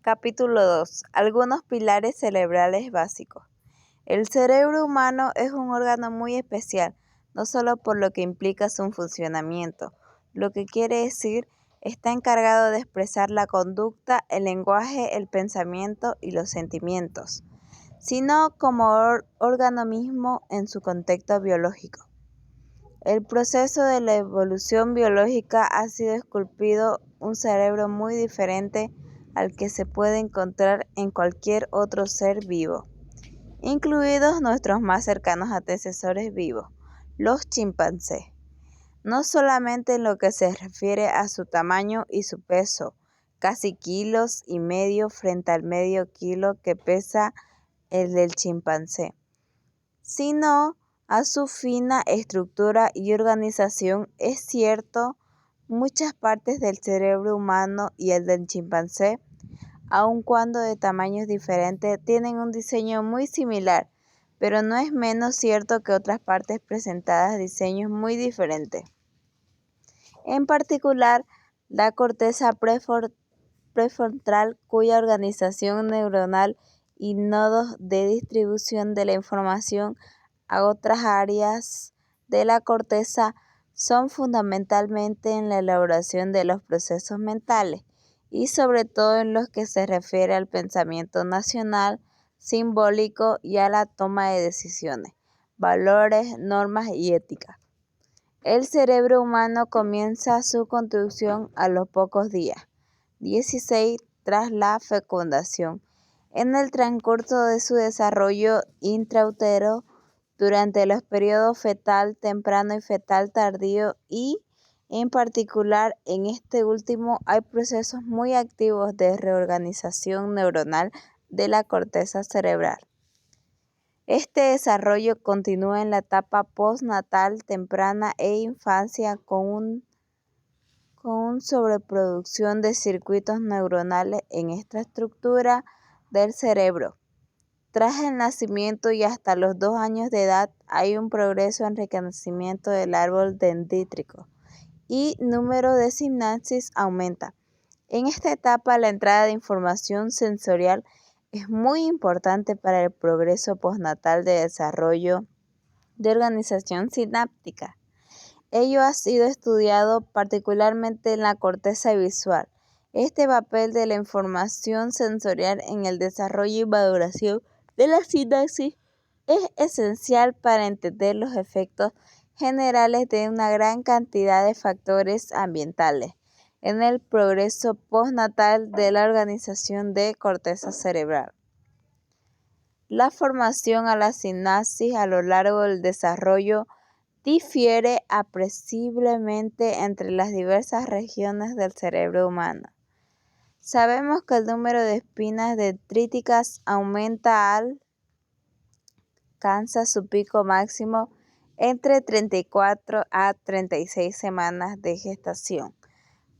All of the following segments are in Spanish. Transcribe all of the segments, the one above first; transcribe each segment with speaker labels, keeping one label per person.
Speaker 1: Capítulo 2. Algunos pilares cerebrales básicos. El cerebro humano es un órgano muy especial, no solo por lo que implica su funcionamiento, lo que quiere decir, está encargado de expresar la conducta, el lenguaje, el pensamiento y los sentimientos, sino como órgano mismo en su contexto biológico. El proceso de la evolución biológica ha sido esculpido un cerebro muy diferente al que se puede encontrar en cualquier otro ser vivo, incluidos nuestros más cercanos antecesores vivos, los chimpancés. No solamente en lo que se refiere a su tamaño y su peso, casi 1,5 kilos frente al medio kilo que pesa el del chimpancé, sino a su fina estructura y organización. Es cierto, muchas partes del cerebro humano y el del chimpancé, aun cuando de tamaños diferentes, tienen un diseño muy similar, pero no es menos cierto que otras partes presentadas diseños muy diferentes. En particular, la corteza prefrontal, cuya organización neuronal y nodos de distribución de la información a otras áreas de la corteza son fundamentalmente en la elaboración de los procesos mentales y sobre todo en los que se refiere al pensamiento nacional, simbólico y a la toma de decisiones, valores, normas y ética. El cerebro humano comienza su construcción a los pocos días, 16 tras la fecundación. En el transcurso de su desarrollo intrautero, durante los periodos fetal temprano y fetal tardío y, en particular, en este último hay procesos muy activos de reorganización neuronal de la corteza cerebral. Este desarrollo continúa en la etapa postnatal temprana e infancia con sobreproducción de circuitos neuronales en esta estructura del cerebro. Tras el nacimiento y hasta los 2 años de edad hay un progreso en enriquecimiento del árbol dendrítico y número de sinapsis aumenta. En esta etapa la entrada de información sensorial es muy importante para el progreso postnatal de desarrollo de organización sináptica. Ello ha sido estudiado particularmente en la corteza visual. Este papel de la información sensorial en el desarrollo y maduración de la sinapsis es esencial para entender los efectos generales de una gran cantidad de factores ambientales en el progreso postnatal de la organización de corteza cerebral. La formación a la sinapsis a lo largo del desarrollo difiere apreciablemente entre las diversas regiones del cerebro humano. Sabemos que el número de espinas dendríticas alcanza su pico máximo entre 34 a 36 semanas de gestación,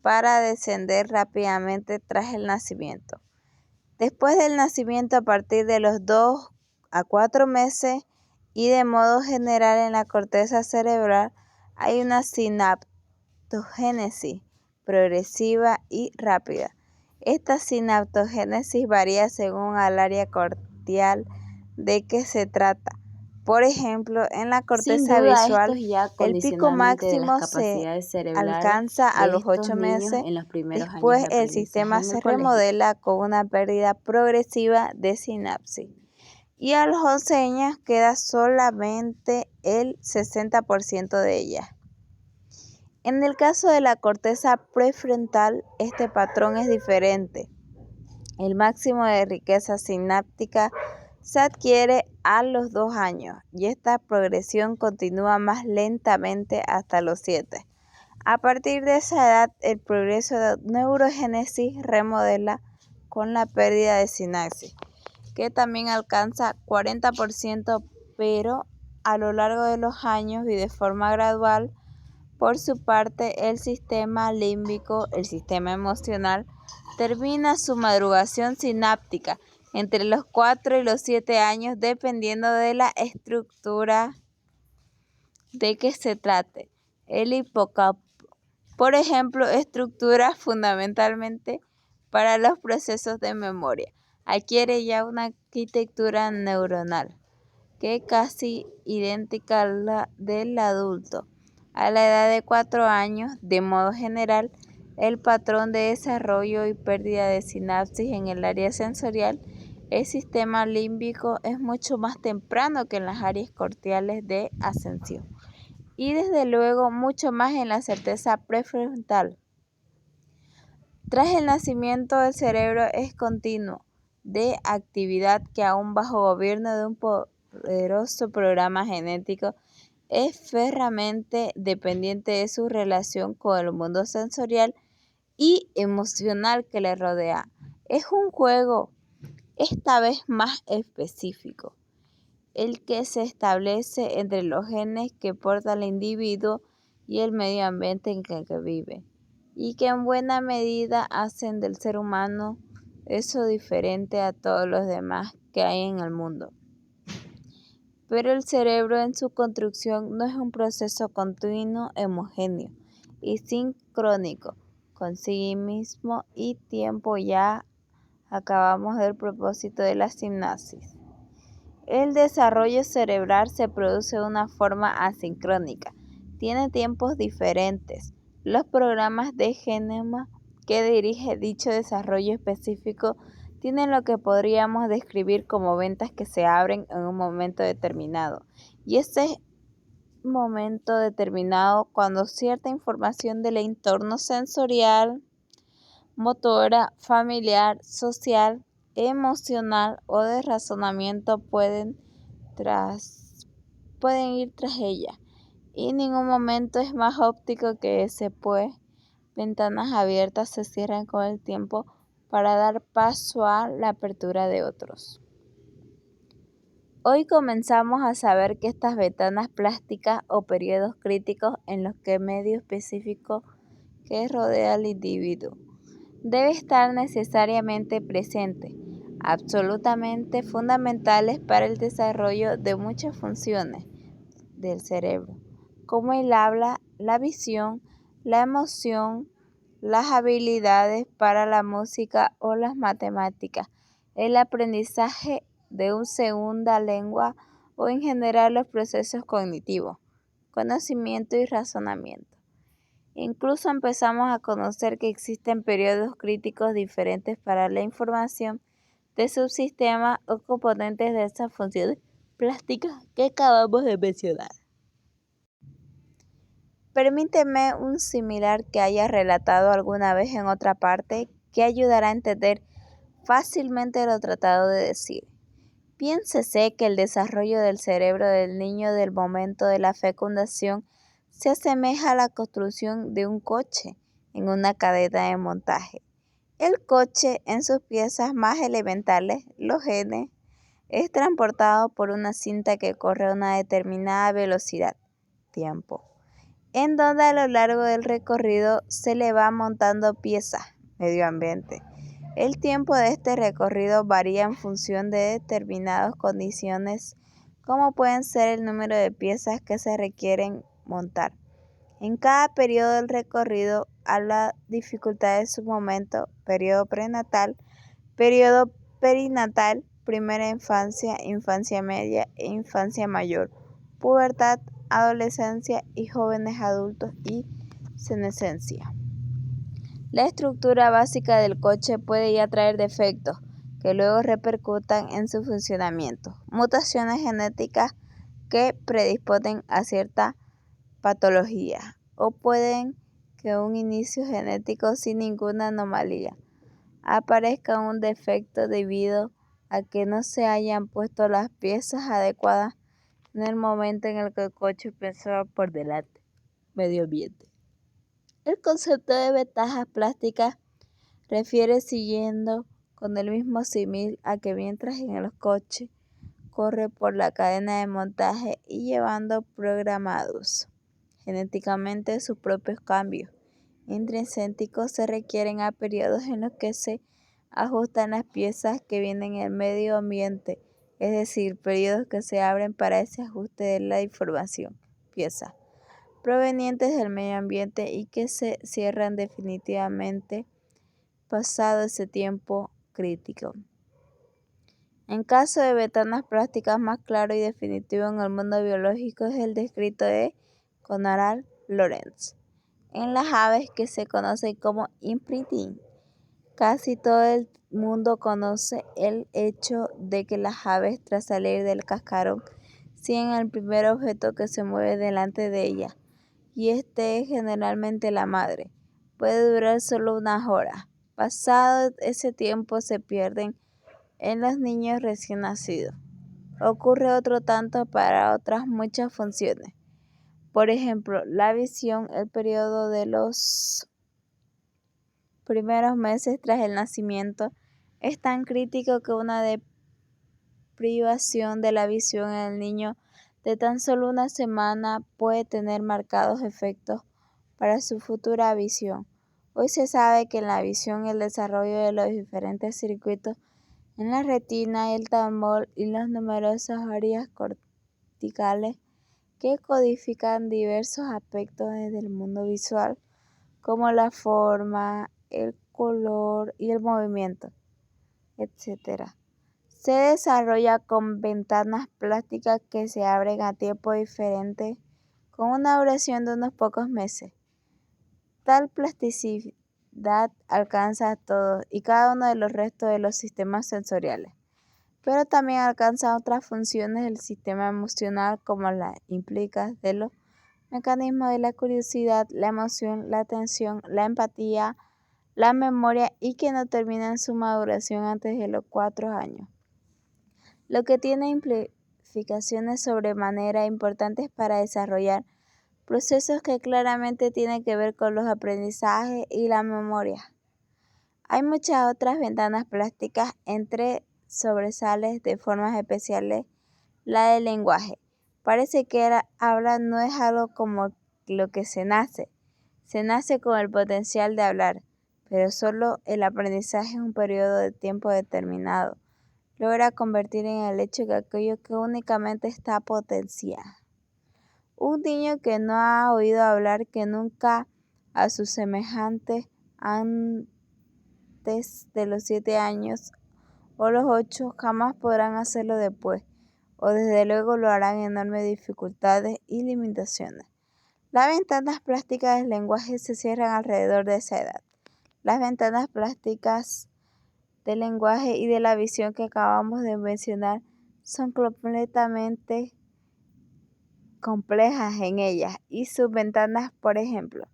Speaker 1: para descender rápidamente tras el nacimiento. Después del nacimiento, a partir de los 2 a 4 meses, y de modo general en la corteza cerebral, hay una sinaptogénesis progresiva y rápida. Esta sinaptogénesis varía según el área cortical de que se trata. Por ejemplo, en la corteza visual, el pico máximo se alcanza a los 8 meses. Después, el sistema se remodela con una pérdida progresiva de sinapsis. Y a los 11 años queda solamente el 60% de ellas. En el caso de la corteza prefrontal, este patrón es diferente. El máximo de riqueza sináptica se adquiere a los 2 años y esta progresión continúa más lentamente hasta los 7. A partir de esa edad, el progreso de neurogénesis remodela con la pérdida de sinapsis, que también alcanza 40%, pero a lo largo de los años y de forma gradual. Por su parte, el sistema límbico, el sistema emocional, termina su maduración sináptica entre los 4 y los 7 años, dependiendo de la estructura de que se trate. El hipocampo, por ejemplo, estructura fundamentalmente para los procesos de memoria. Adquiere ya una arquitectura neuronal que es casi idéntica a la del adulto. A la edad de 4 años, de modo general, el patrón de desarrollo y pérdida de sinapsis en el área sensorial, el sistema límbico, es mucho más temprano que en las áreas corticales de ascensión y desde luego mucho más en la corteza prefrontal. Tras el nacimiento, el cerebro es continuo de actividad que aún bajo gobierno de un poderoso programa genético es ferramente dependiente de su relación con el mundo sensorial y emocional que le rodea. Es un juego, esta vez más específico, el que se establece entre los genes que porta el individuo y el medio ambiente en el que vive, y que en buena medida hacen del ser humano eso diferente a todos los demás que hay en el mundo. Pero el cerebro en su construcción no es un proceso continuo, homogéneo y sincrónico con sí mismo y tiempo. Ya acabamos del propósito de la sinapsis. El desarrollo cerebral se produce de una forma asincrónica, tiene tiempos diferentes. Los programas de genoma que dirige dicho desarrollo específico tienen lo que podríamos describir como ventas que se abren en un momento determinado. Y ese momento determinado cuando cierta información del entorno sensorial, motora, familiar, social, emocional o de razonamiento pueden ir tras ella. Y en ningún momento es más óptico que ese, pues ventanas abiertas se cierran con el tiempo para dar paso a la apertura de otros. Hoy comenzamos a saber que estas ventanas plásticas o periodos críticos en los que medio específico que rodea al individuo debe estar necesariamente presente, absolutamente fundamentales para el desarrollo de muchas funciones del cerebro, como el habla, la visión, la emoción, las habilidades para la música o las matemáticas, el aprendizaje de una segunda lengua o en general los procesos cognitivos, conocimiento y razonamiento. Incluso empezamos a conocer que existen periodos críticos diferentes para la información de subsistemas o componentes de esas funciones plásticas que acabamos de mencionar. Permíteme un similar que haya relatado alguna vez en otra parte que ayudará a entender fácilmente lo tratado de decir. Piénsese que el desarrollo del cerebro del niño del momento de la fecundación se asemeja a la construcción de un coche en una cadena de montaje. El coche, en sus piezas más elementales, los genes, es transportado por una cinta que corre a una determinada velocidad, tiempo, en donde a lo largo del recorrido se le va montando piezas, medio ambiente. El tiempo de este recorrido varía en función de determinadas condiciones, como pueden ser el número de piezas que se requieren montar. En cada periodo del recorrido, a la dificultad de su momento, periodo prenatal, periodo perinatal, primera infancia, infancia media e infancia mayor, pubertad, adolescencia y jóvenes adultos y senescencia. La estructura básica del coche puede ya traer defectos que luego repercutan en su funcionamiento, mutaciones genéticas que predisponen a cierta patología, o pueden que un inicio genético sin ninguna anomalía aparezca un defecto debido a que no se hayan puesto las piezas adecuadas en el momento en el que el coche pasaba por delante. Medio ambiente. El concepto de ventajas plásticas refiere, siguiendo con el mismo símil, a que mientras en el coche corre por la cadena de montaje y llevando programados genéticamente sus propios cambios intrínsetos, se requieren a periodos en los que se ajustan las piezas que vienen en el medio ambiente, es decir, periodos que se abren para ese ajuste de la información, piezas provenientes del medio ambiente, y que se cierran definitivamente pasado ese tiempo crítico. En caso de ventanas plásticas, más claro y definitivo en el mundo biológico es el descrito de Conrad Lorenz en las aves, que se conoce como imprinting. Casi todo el mundo conoce el hecho de que las aves, tras salir del cascarón, siguen el primer objeto que se mueve delante de ellas, y este es generalmente la madre. Puede durar solo unas horas. Pasado ese tiempo se pierden en los niños recién nacidos. Ocurre otro tanto para otras muchas funciones. Por ejemplo, la visión, el periodo de los primeros meses tras el nacimiento es tan crítico que una deprivación de la visión en el niño de tan solo una semana puede tener marcados efectos para su futura visión. Hoy se sabe que en la visión el desarrollo de los diferentes circuitos en la retina, el tálamo y las numerosas áreas corticales que codifican diversos aspectos del mundo visual, como la forma, el color y el movimiento, etc. Se desarrolla con ventanas plásticas que se abren a tiempo diferente con una duración de unos pocos meses. Tal plasticidad alcanza a todos y cada uno de los restos de los sistemas sensoriales, pero también alcanza otras funciones del sistema emocional, como las implica de los mecanismos de la curiosidad, la emoción, la atención, la empatía, la memoria, y que no terminan su maduración antes de los 4 años, lo que tiene implicaciones sobremanera importantes para desarrollar procesos que claramente tienen que ver con los aprendizajes y la memoria. Hay muchas otras ventanas plásticas, entre sobresales de formas especiales la del lenguaje. Parece que el habla no es algo como lo que se nace con el potencial de hablar, pero solo el aprendizaje en un periodo de tiempo determinado logra convertir en el hecho que aquello que únicamente está potenciado. Un niño que no ha oído hablar, que nunca a sus semejantes antes de los 7 años o los 8, jamás podrán hacerlo después, o desde luego lo harán en enormes dificultades y limitaciones. Las ventanas plásticas del lenguaje se cierran alrededor de esa edad. Las ventanas plásticas del lenguaje y de la visión que acabamos de mencionar son completamente complejas en ellas y sus ventanas, por ejemplo.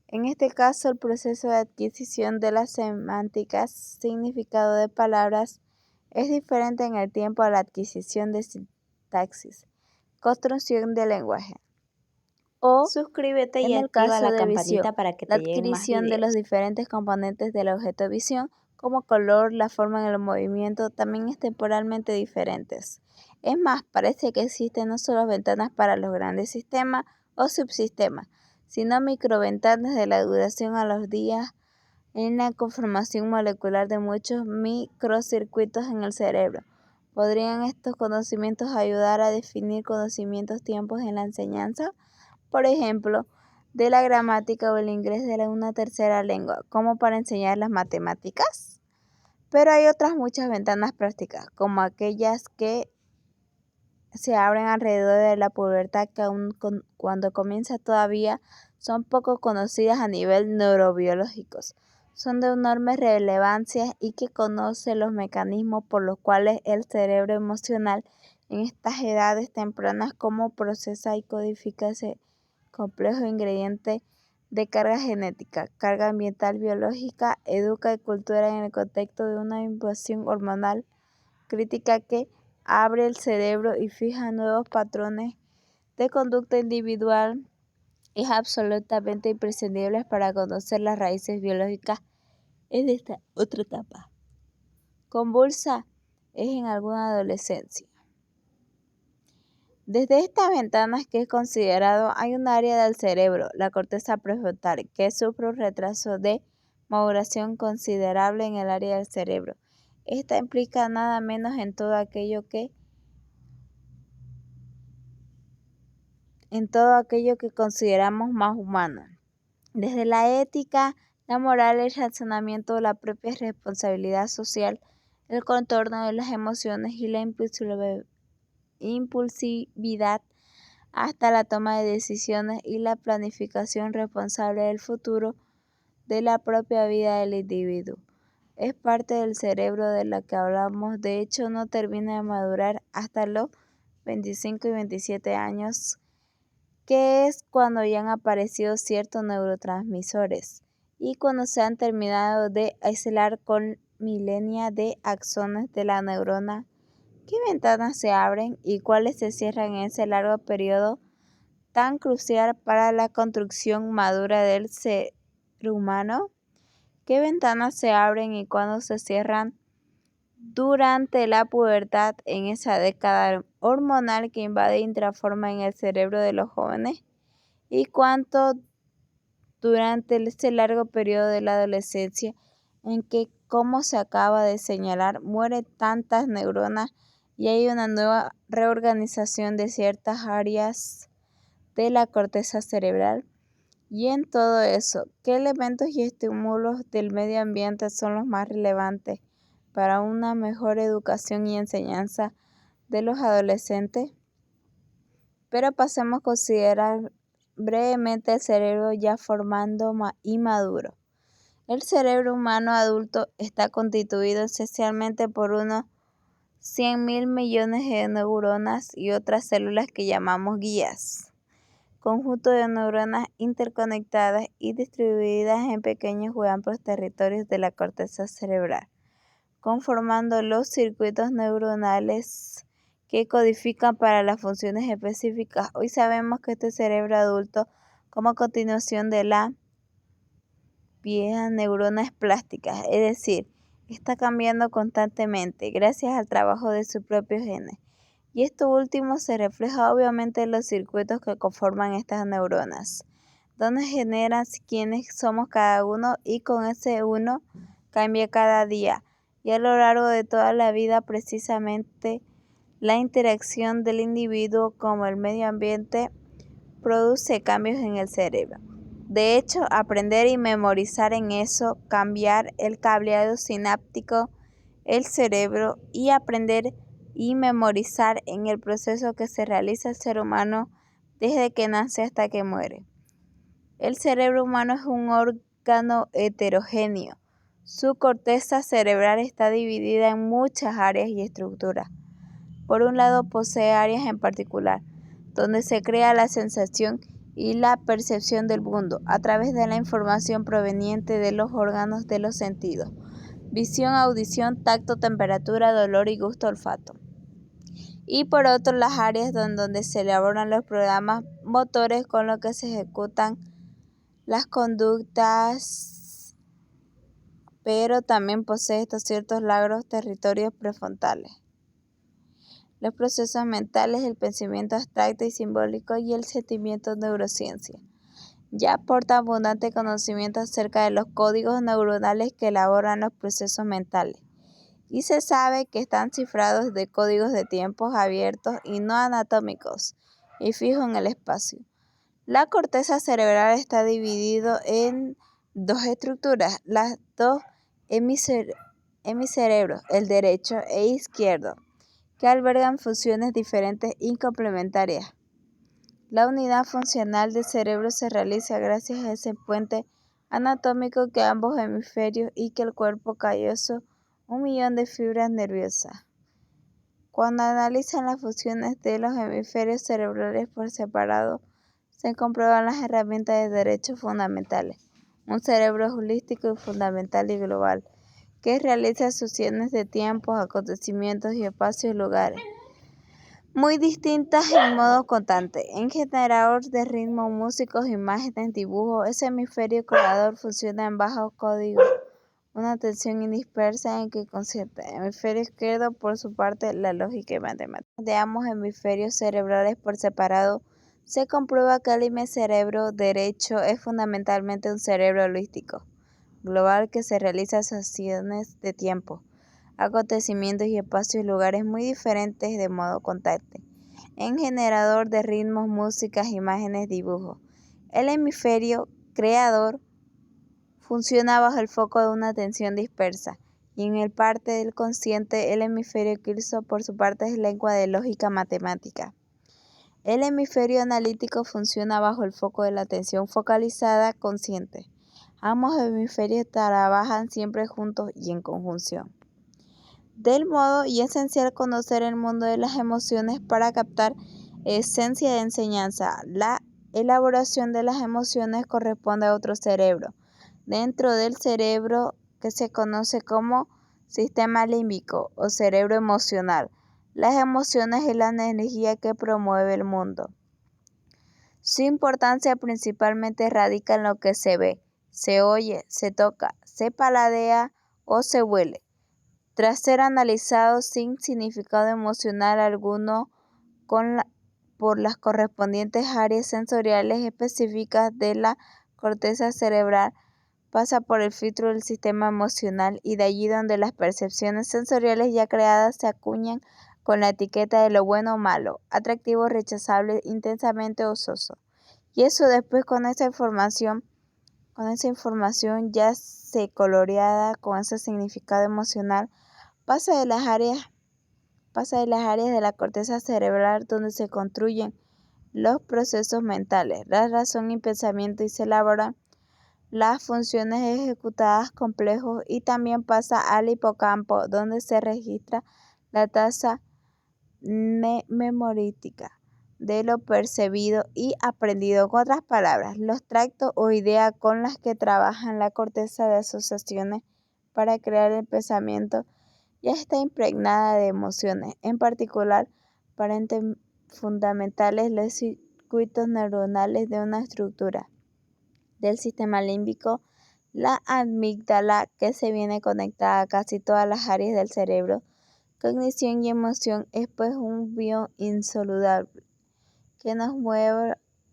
Speaker 1: En este caso, el proceso de adquisición de las semánticas, significado de palabras, es diferente en el tiempo a la adquisición de sintaxis, construcción del lenguaje. O,
Speaker 2: Suscríbete y
Speaker 1: en el
Speaker 2: activa
Speaker 1: caso
Speaker 2: la
Speaker 1: de visión,
Speaker 2: campanita para que
Speaker 1: la
Speaker 2: te lleguen más
Speaker 1: adquisición de los
Speaker 2: videos.
Speaker 1: diferentes componentes del objeto de visión, como color, la forma en el movimiento, también es temporalmente diferentes. Es más, parece que existen no solo ventanas para los grandes sistemas o subsistemas, sino microventanas de la duración a los días en la conformación molecular de muchos microcircuitos en el cerebro. ¿Podrían estos conocimientos ayudar a definir conocimientos tiempos en la enseñanza? Por ejemplo, de la gramática o el inglés de una tercera lengua, como para enseñar las matemáticas. Pero hay otras muchas ventanas prácticas, como aquellas que se abren alrededor de la pubertad, que aun cuando comienza todavía son poco conocidas a nivel neurobiológico. Son de enorme relevancia y que conoce los mecanismos por los cuales el cerebro emocional en estas edades tempranas cómo procesa y codifica ese complejo ingrediente de carga genética, carga ambiental, biológica, educa y cultura en el contexto de una invasión hormonal crítica que abre el cerebro y fija nuevos patrones de conducta individual. Es absolutamente imprescindible para conocer las raíces biológicas en esta otra etapa. Convulsa es en alguna adolescencia. Desde estas ventanas que es considerado, hay un área del cerebro, la corteza prefrontal, que sufre un retraso de maduración considerable en el área del cerebro. Esta implica nada menos en todo aquello que consideramos más humano, desde la ética, la moral, el razonamiento, la propia responsabilidad social, el contorno de las emociones y la impulsividad hasta la toma de decisiones y la planificación responsable del futuro de la propia vida del individuo. Es parte del cerebro de la que hablamos, de hecho no termina de madurar hasta los 25 y 27 años, que es cuando ya han aparecido ciertos neurotransmisores y cuando se han terminado de aislar con milenia de axones de la neurona. ¿Qué ventanas se abren y cuáles se cierran en ese largo periodo tan crucial para la construcción madura del ser humano? ¿Qué ventanas se abren y cuándo se cierran durante la pubertad, en esa década hormonal que invade y transforma en el cerebro de los jóvenes? ¿Y cuánto durante este largo periodo de la adolescencia en que, como se acaba de señalar, mueren tantas neuronas y hay una nueva reorganización de ciertas áreas de la corteza cerebral? Y en todo eso, ¿qué elementos y estímulos del medio ambiente son los más relevantes para una mejor educación y enseñanza de los adolescentes? Pero pasemos a considerar brevemente el cerebro ya formado y maduro. El cerebro humano adulto está constituido esencialmente por unos 100.000 millones de neuronas y otras células que llamamos guías, conjunto de neuronas interconectadas y distribuidas en pequeños o amplios territorios de la corteza cerebral, conformando los circuitos neuronales que codifican para las funciones específicas. Hoy sabemos que este cerebro adulto, como continuación de la vieja neurona, es plástica, es decir, está cambiando constantemente gracias al trabajo de sus propios genes. Y esto último se refleja obviamente en los circuitos que conforman estas neuronas, donde generan quiénes somos cada uno, y con ese uno cambia cada día. Y a lo largo de toda la vida, precisamente la interacción del individuo con el medio ambiente produce cambios en el cerebro. De hecho, aprender y memorizar en eso, cambiar el cableado sináptico, el cerebro, y aprender y memorizar en el proceso que se realiza el ser humano desde que nace hasta que muere. El cerebro humano es un órgano heterogéneo. Su corteza cerebral está dividida en muchas áreas y estructuras. Por un lado, posee áreas en particular, donde se crea la sensación y la percepción del mundo a través de la información proveniente de los órganos de los sentidos: visión, audición, tacto, temperatura, dolor y gusto, olfato. Y por otro, las áreas donde se elaboran los programas motores con los que se ejecutan las conductas, pero también posee estos ciertos largos territorios prefrontales: los procesos mentales, el pensamiento abstracto y simbólico y el sentimiento. Neurociencia ya aporta abundante conocimiento acerca de los códigos neuronales que elaboran los procesos mentales, y se sabe que están cifrados de códigos de tiempos abiertos y no anatómicos y fijos en el espacio. La corteza cerebral está dividido en dos estructuras, las dos hemicerebros, el derecho e izquierdo, que albergan funciones diferentes y complementarias. La unidad funcional del cerebro se realiza gracias a ese puente anatómico que ambos hemisferios y que el cuerpo calloso, 1.000.000 de fibras nerviosas. Cuando analizan las funciones de los hemisferios cerebrales por separado, se comprueban las herramientas de derecho fundamentales: un cerebro holístico y fundamental y global, que realiza asociaciones de tiempos, acontecimientos y espacios y lugares muy distintas en modo constante. En generador de ritmos, músicos, imágenes, dibujos, ese hemisferio creador funciona en bajo código, una atención indispersa en que consiste. Hemisferio izquierdo, por su parte, la lógica y matemáticas. De ambos hemisferios cerebrales por separado, se comprueba que el hemisferio derecho es fundamentalmente un cerebro holístico, global, que se realiza asociaciones de tiempo, acontecimientos y espacios y lugares muy diferentes de modo constante. En generador de ritmos, músicas, imágenes, dibujos, el hemisferio creador funciona bajo el foco de una atención dispersa, y en el parte del consciente, el hemisferio quirzo, por su parte, es lengua de lógica matemática. El hemisferio analítico funciona bajo el foco de la atención focalizada consciente. Ambos hemisferios trabajan siempre juntos y en conjunción. Del modo y esencial conocer el mundo de las emociones para captar esencia de enseñanza. La elaboración de las emociones corresponde a otro cerebro, dentro del cerebro que se conoce como sistema límbico o cerebro emocional. Las emociones es la energía que promueve el mundo. Su importancia principalmente radica en lo que se ve, se oye, se toca, se paladea o se huele. Tras ser analizado sin significado emocional alguno por las correspondientes áreas sensoriales específicas de la corteza cerebral, pasa por el filtro del sistema emocional y de allí donde las percepciones sensoriales ya creadas se acuñan con la etiqueta de lo bueno o malo, atractivo o rechazable, intensamente o soso. Y eso después con esa información ya se coloreada con ese significado emocional, pasa de las áreas de la corteza cerebral donde se construyen los procesos mentales, la razón y pensamiento y se elaboran las funciones ejecutadas complejos y también pasa al hipocampo donde se registra la tasa memorística de lo percibido y aprendido. En otras palabras, los tractos o ideas con las que trabajan la corteza de asociaciones para crear el pensamiento ya está impregnada de emociones, en particular para fundamentales los circuitos neuronales de una estructura del sistema límbico, la amígdala, que se viene conectada a casi todas las áreas del cerebro. Cognición y emoción es pues un bio insoluble que nos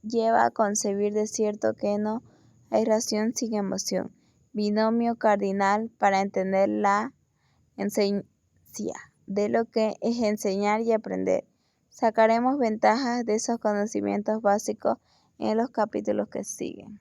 Speaker 1: lleva a concebir de cierto que no hay ración sin emoción, binomio cardinal para entender la esencia de lo que es enseñar y aprender. Sacaremos ventajas de esos conocimientos básicos en los capítulos que siguen.